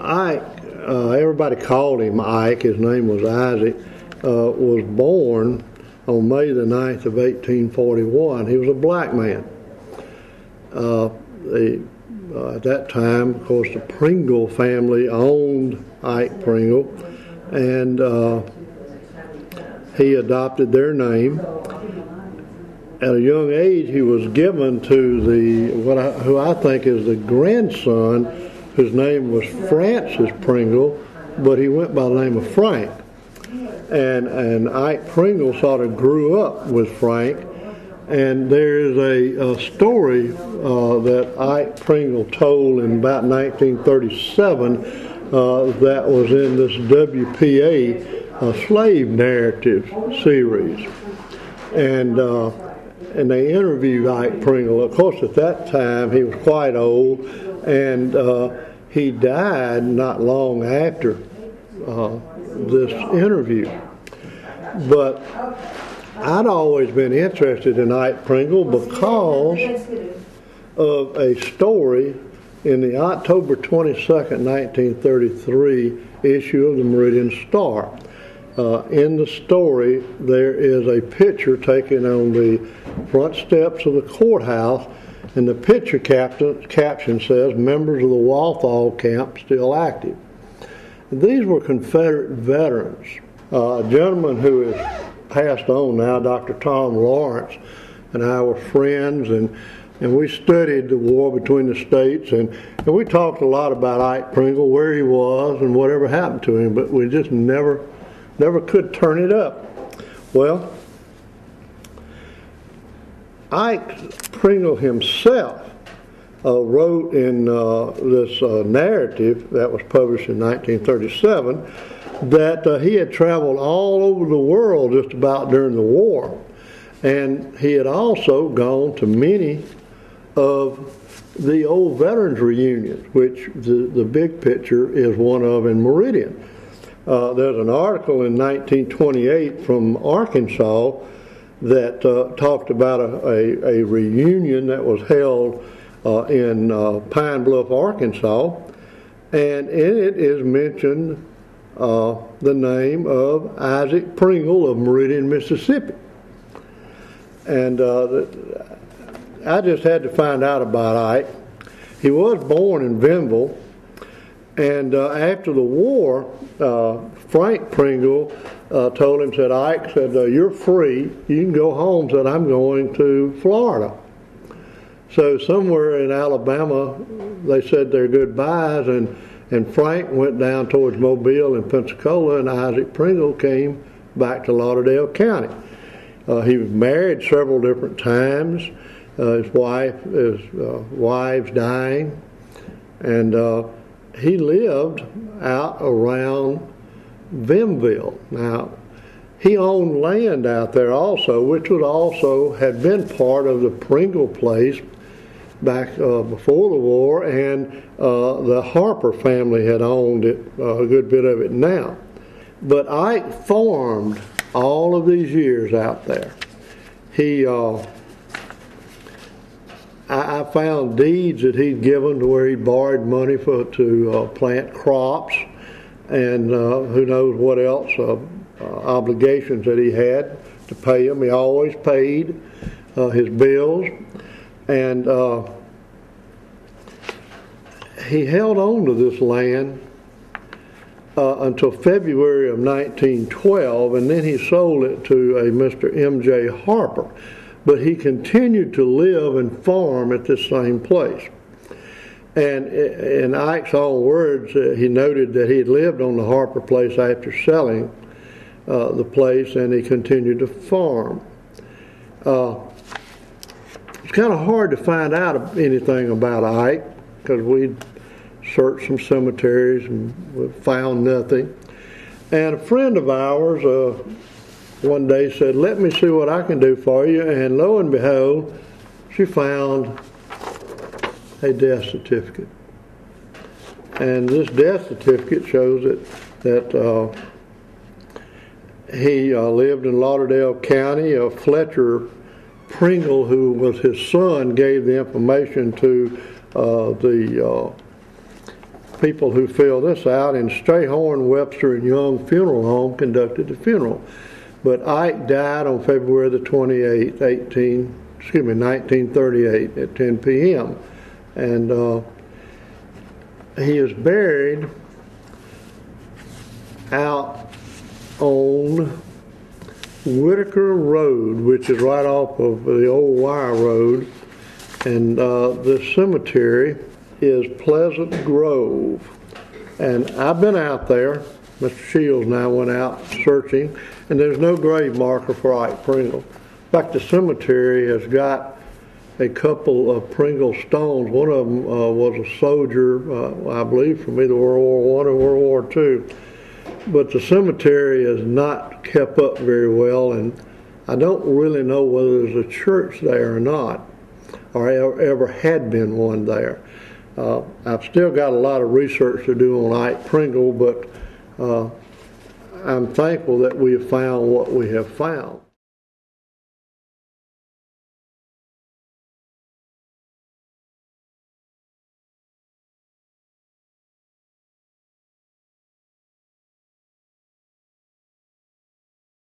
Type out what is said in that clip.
Ike, everybody called him Ike, his name was Isaac, was born on May the 9th of 1841. He was a black man. At that time, of course, the Pringle family owned IkePringle, and he adopted their name. At a young age, he was given to who I think is the grandson, whose name was Francis Pringle, but he went by the name of Frank. And IkePringle sort of grew up with Frank. And there is a story that IkePringle told in about 1937 that was in this WPA slave narrative series. And they interviewed IkePringle. Of course, at that time, he was quite old, and he died not long after this interview. But I'd always been interested in IkePringle because of a story in the October 22nd, 1933 issue of the Meridian Star. In the story, there is a picture taken on the front steps of the courthouse, and the picture caption says, "Members of the Walthall camp still active." These were Confederate veterans. A gentleman who is passed on now, Dr. Tom Lawrence, and I were friends, and we studied the war between the states, and we talked a lot about IkePringle, where he was, and whatever happened to him, but we just never could turn it up. Well, IkePringle himself wrote in this narrative that was published in 1937 that he had traveled all over the world just about during the war, and he had also gone to many of the old veterans reunions, which the big picture is one of in Meridian. There's an article in 1928 from Arkansas that talked about a reunion that was held in Pine Bluff, Arkansas, and in it is mentioned the name of Isaac Pringle of Meridian, Mississippi. And I just had to find out about Ike. He was born in Benville, and after the war, Frank Pringle told him, said, Ike, said, "You're free. You can go home." Said, "I'm going to Florida." So somewhere in Alabama, they said their goodbyes, and Frank went down towards Mobile and Pensacola, and Isaac Pringle came back to Lauderdale County. He was married several different times. His wives dying, and he lived out around Benville. Now, he owned land out there also, which had been part of the Pringle place back before the war, and the Harper family had owned it, a good bit of it now. But Ike farmed all of these years out there. I found deeds that he'd given to where he borrowed money to plant crops, and who knows what else, obligations that he had to pay him. He always paid his bills, and he held on to this land until February of 1912, and then he sold it to a Mr. M.J. Harper. But he continued to live and farm at this same place. And in Ike's own words, he noted that he had lived on the Harper place after selling the place, and he continued to farm. It's kind of hard to find out anything about Ike, because we searched some cemeteries and we found nothing. And a friend of ours one day said, "Let me see what I can do for you," and lo and behold, she found a death certificate. And this death certificate shows that he lived in Lauderdale County. Fletcher Pringle, who was his son, gave the information to the people who filled this out, and Strayhorn, Webster, and Young Funeral Home conducted the funeral. But Ike died on February the 28th, 1938 at 10 p.m. And he is buried out on Whitaker Road, which is right off of the old Wire Road. And this cemetery is Pleasant Grove. And I've been out there. Mr. Shields and I went out searching, and there's no grave marker for Ike Pringle. In fact, the cemetery has got a couple of Pringle stones. One of them was a soldier, I believe, from either World War I or World War II. But the cemetery is not kept up very well, and I don't really know whether there's a church there or not, or ever had been one there. I've still got a lot of research to do on Ike Pringle, but I'm thankful that we have found what we have found.